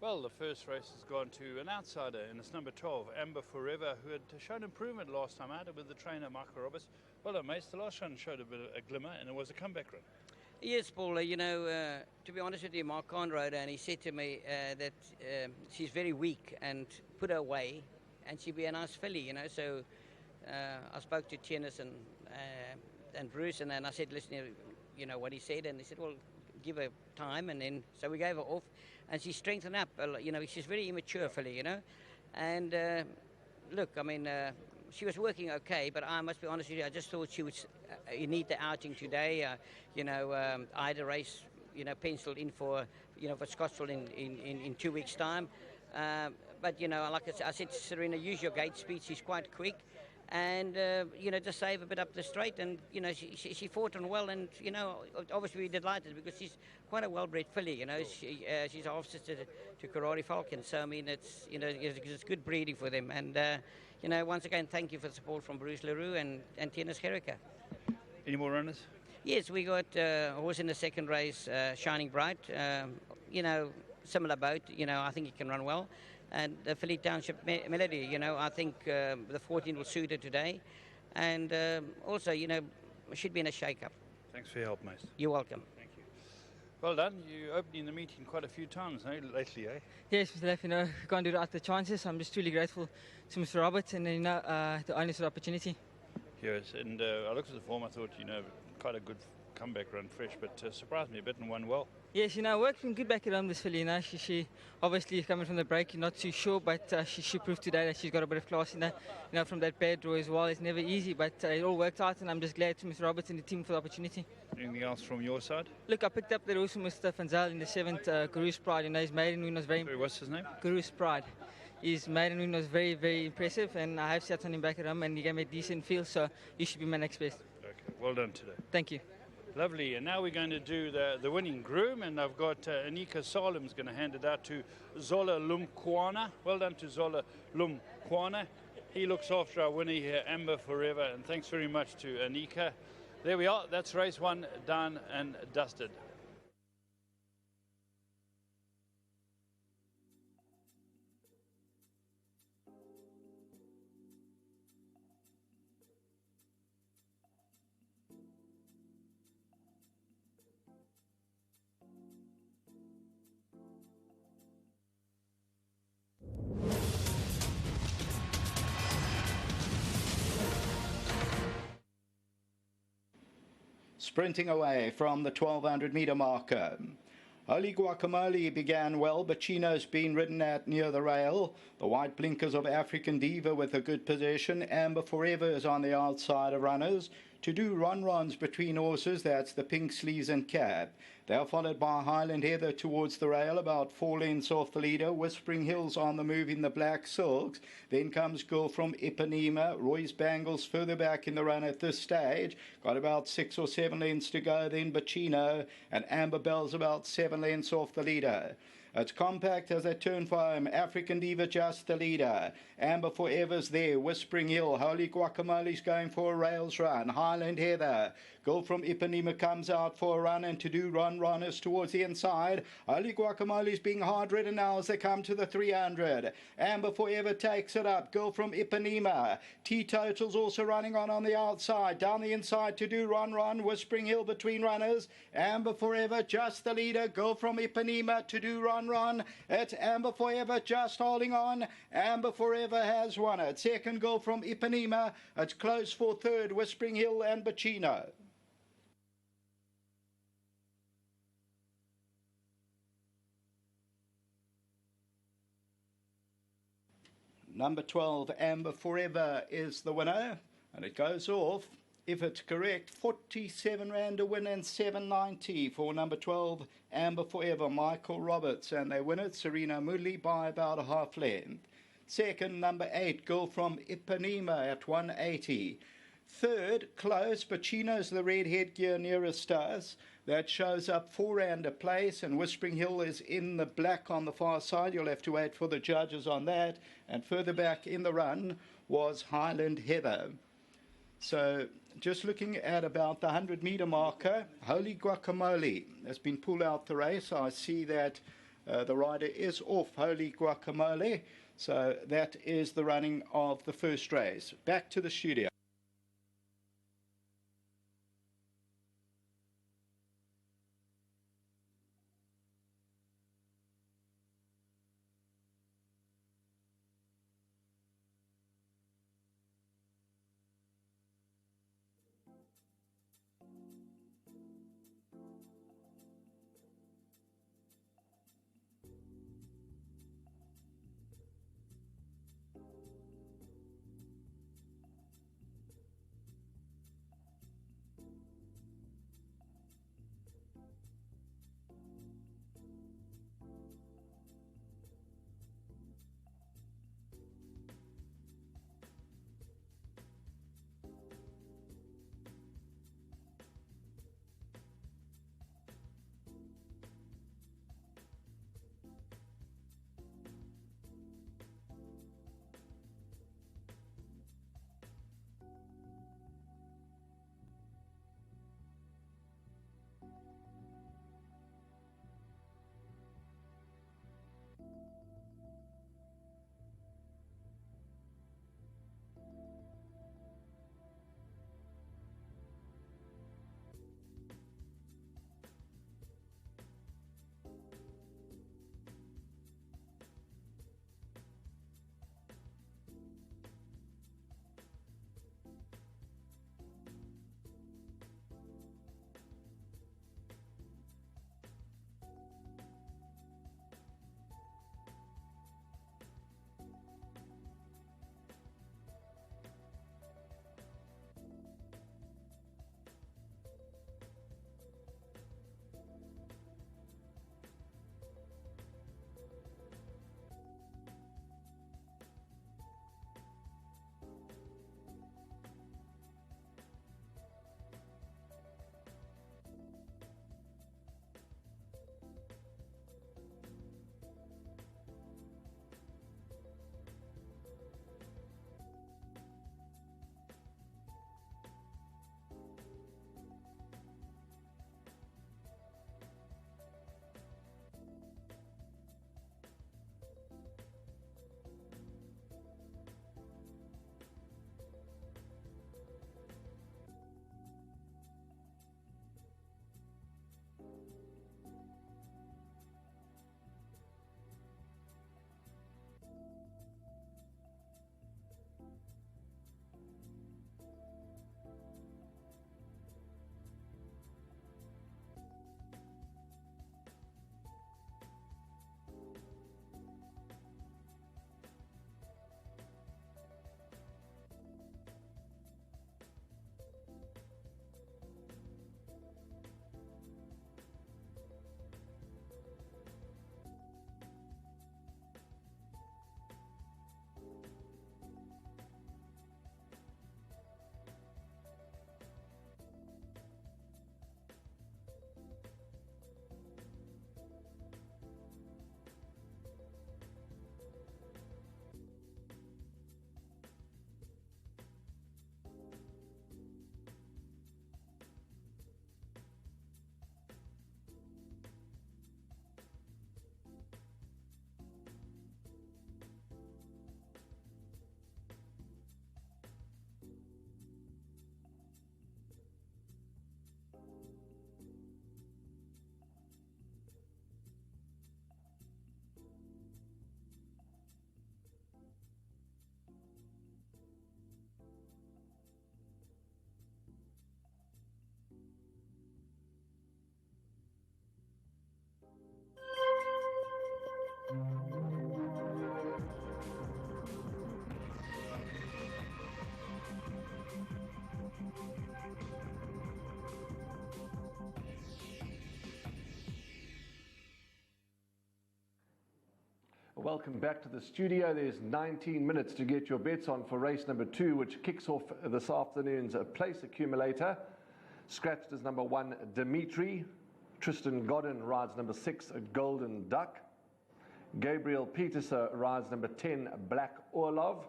Well, the first race has gone to an outsider, and it's number 12, Amber Forever, who had shown improvement last time out with the trainer, Michael Roberts. Well done, mates. The last run showed a bit of a glimmer, and it was a comeback run. Yes, Paul, to be honest with you, Mark Kahn rode her and he said to me that she's very weak and put her away and she'd be a nice filly, So I spoke to Tennis and Bruce and then I said, listen, what he said, and he said, well, give her time, and then so we gave her off and she strengthened up. She's very immature filly, and look, I mean, she was working okay, but I must be honest with you, I just thought she would need the outing today. I had a race, penciled in for Scottsville in 2 weeks' time. But, like I said to Serena, use your gate speed. She's quite quick. And, just save a bit up the straight. And, she fought on well. And, obviously we're delighted because she's quite a well-bred filly, she's a half-sister to Karate Falcon. So, I mean, it's good breeding for them. And, once again, thank you for the support from Bruce LaRue and Tennis Herrica. Any more runners? Yes, we got a horse in the second race, Shining Bright. Similar boat. I think he can run well. And the Philly Township Melody. I think the 14 will suit her today. And also, should be in a shake-up. Thanks for your help, mate. You're welcome. Thank you. Well done. You opening the meeting quite a few times lately, eh? Yes, Mr. Leff, can't do without the chances. I'm just truly grateful to Mr. Roberts and the owners of the opportunity. Yes, and I looked at the form, I thought, quite a good comeback run, fresh, but surprised me a bit and won well. Yes, working good back at home, this filly, She obviously coming from the break, you're not too sure, but she proved today that she's got a bit of class in her. From that bad draw as well. It's never easy, but it all worked out, and I'm just glad to Mr. Roberts and the team for the opportunity. Anything else from your side? Look, I picked up the horse from Mr. Van Zyl in the 7th, Guru's Pride. His maiden win was very... Sorry, what's his name? Guru's Pride. His maiden win was very, very impressive, and I have sat on him back at home, and he gave me a decent feel, so you should be my next best. Okay, well done today. Thank you. Lovely, and now we're going to do the winning groom, and I've got Anika Salem's going to hand it out to Zola Lumkwana. Well done to Zola Lumkwana. He looks after our winner here, Amber Forever, and thanks very much to Anika. There we are, that's race one done and dusted. Sprinting away from the 1200 metre marker. Holy Guacamole began well, but Chino's been ridden at near the rail. The white blinkers of African Diva with a good position. Amber Forever is on the outside of runners. To do runs between horses, that's the Pink Sleeves and Cab. They are followed by Highland Heather towards the rail, about 4 lengths off the leader. Whispering Hills on the move in the Black Silks. Then comes Girl from Ipanema. Roy's Bangles further back in the run at this stage. Got about 6 or 7 lengths to go. Then Bacino and Amber Bell's about 7 lengths off the leader. It's compact as they turn for home. African Diva just the leader. Amber Forever's there. Whispering Hill. Holy Guacamole's going for a rails run. Highland Heather. Girl from Ipanema comes out for a run, and to do runners towards the inside. Holy Guacamole's being hard ridden now as they come to the 300. Amber Forever takes it up. Girl from Ipanema. Teetotal's also running on the outside. Down the inside to do run. Whispering Hill between runners. Amber Forever just the leader. Girl from Ipanema to do run. It's Amber Forever just holding on. Amber Forever has won it. Second, Girl from Ipanema. It's close for third, Whispering Hill and Bacino. Number 12, Amber Forever, is the winner, and it goes off, if it's correct, 47 rand a win and 790 for number 12, Amber Forever, Michael Roberts, and they win it, Serena Moodley, by about a half length. Second, number 8, Girl from Ipanema at 180. Third, close, Bacino's the red headgear nearest us. That shows up 4 rand a place, and Whispering Hill is in the black on the far side. You'll have to wait for the judges on that. And further back in the run was Highland Heather. So just looking at about the 100 metre marker, Holy Guacamole has been pulled out the race. I see that The rider is off, Holy Guacamole. So that is the running of the first race. Back to the studio. Welcome back to the studio. There's 19 minutes to get your bets on for race number 2, which kicks off this afternoon's place accumulator. Scratched is number 1, Dimitri. Tristan Godden rides number 6, Golden Duck. Gabriel Peterser rides number 10, Black Orlov.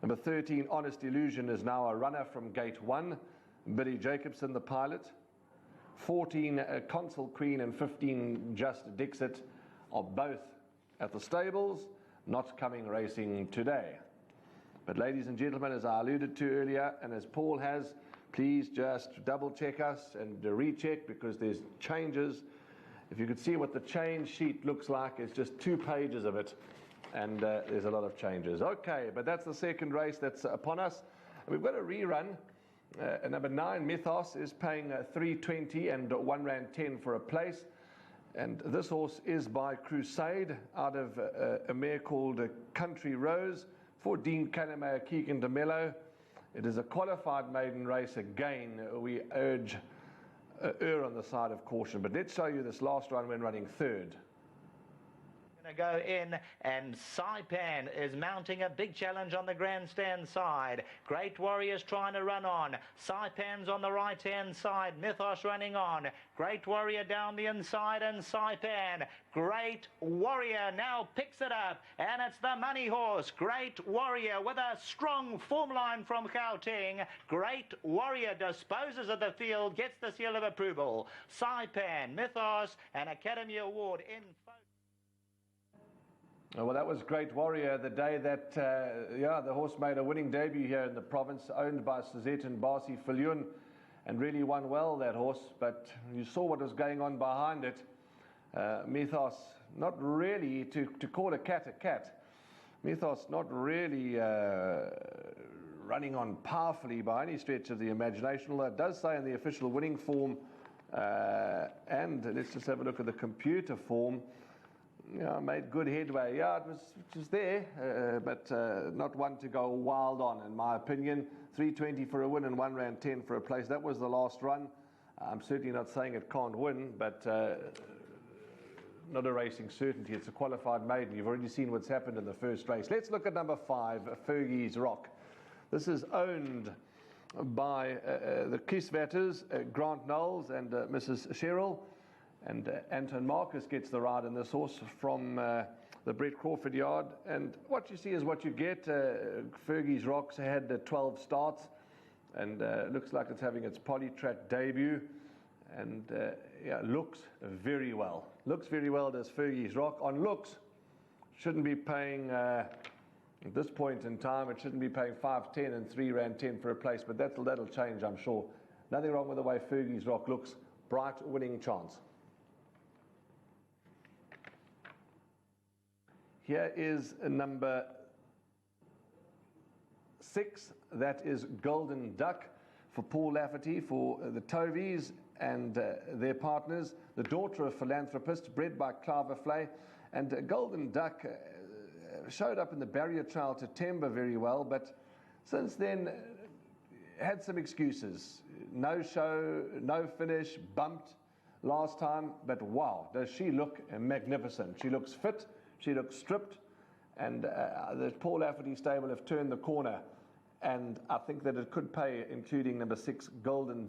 Number 13, Honest Illusion, is now a runner from gate 1. Billy Jacobson, the pilot. 14, Consul Queen, and 15, Just Dixit are both at the stables, not coming racing today. But ladies and gentlemen, as I alluded to earlier, and as Paul has, please just double check us and recheck, because there's changes. If you could see what the change sheet looks like, it's just 2 pages of it, and there's a lot of changes. Okay, but that's the second race that's upon us. And we've got a rerun. Number 9, Mythos, is paying 320 and R1.10 for a place. And this horse is by Crusade, out of a mare called Country Rose, for Dean Canamay, Keegan de Mello. It is a qualified maiden race. Again, we urge err on the side of caution. But let's show you this last run when running third. Going to go in, and Saipan is mounting a big challenge on the grandstand side. Great Warrior's trying to run on. Saipan's on the right hand side. Mythos running on. Great Warrior down the inside, and Saipan. Great Warrior now picks it up, and it's the money horse, Great Warrior, with a strong form line from Gauteng. Great Warrior disposes of the field, gets the seal of approval. Saipan, Mythos, and Academy Award in focus. Well, that was Great Warrior, the day that, the horse made a winning debut here in the province, owned by Suzette and Barsi Fillion, and really won well, that horse. But you saw what was going on behind it. Mythos, not really, to call a cat. Mythos not really running on powerfully by any stretch of the imagination, although it does say in the official winning form, and let's just have a look at the computer form. Yeah, made good headway. Yeah, it was there, but not one to go wild on, in my opinion. 320 for a win and R1.10 for a place. That was the last run. I'm certainly not saying it can't win, but not a racing certainty. It's a qualified maiden. You've already seen what's happened in the first race. Let's look at number 5, Fergie's Rock. This is owned by the Kieswetters, Grant Knowles and Mrs. Cheryl. And Anton Marcus gets the ride in this horse from the Brett Crawford yard. And what you see is what you get. Fergie's Rock's had 12 starts, and looks like it's having its polytrack debut. And looks very well. Looks very well, does Fergie's Rock. On looks, shouldn't be paying, at this point in time, it shouldn't be paying R5.10 and R3.10 for a place, but that'll change, I'm sure. Nothing wrong with the way Fergie's Rock looks. Bright winning chance. Here is number 6. That is Golden Duck for Paul Lafferty, for the Tovies and their partners. The daughter of philanthropist, bred by Clive Flay. And Golden Duck showed up in the barrier trial to Temba very well, but since then had some excuses. No show, no finish, bumped last time, but wow, does she look magnificent. She looks fit. She looks stripped, and the Paul Lafferty stable have turned the corner, and I think that it could pay, including number 6, Golden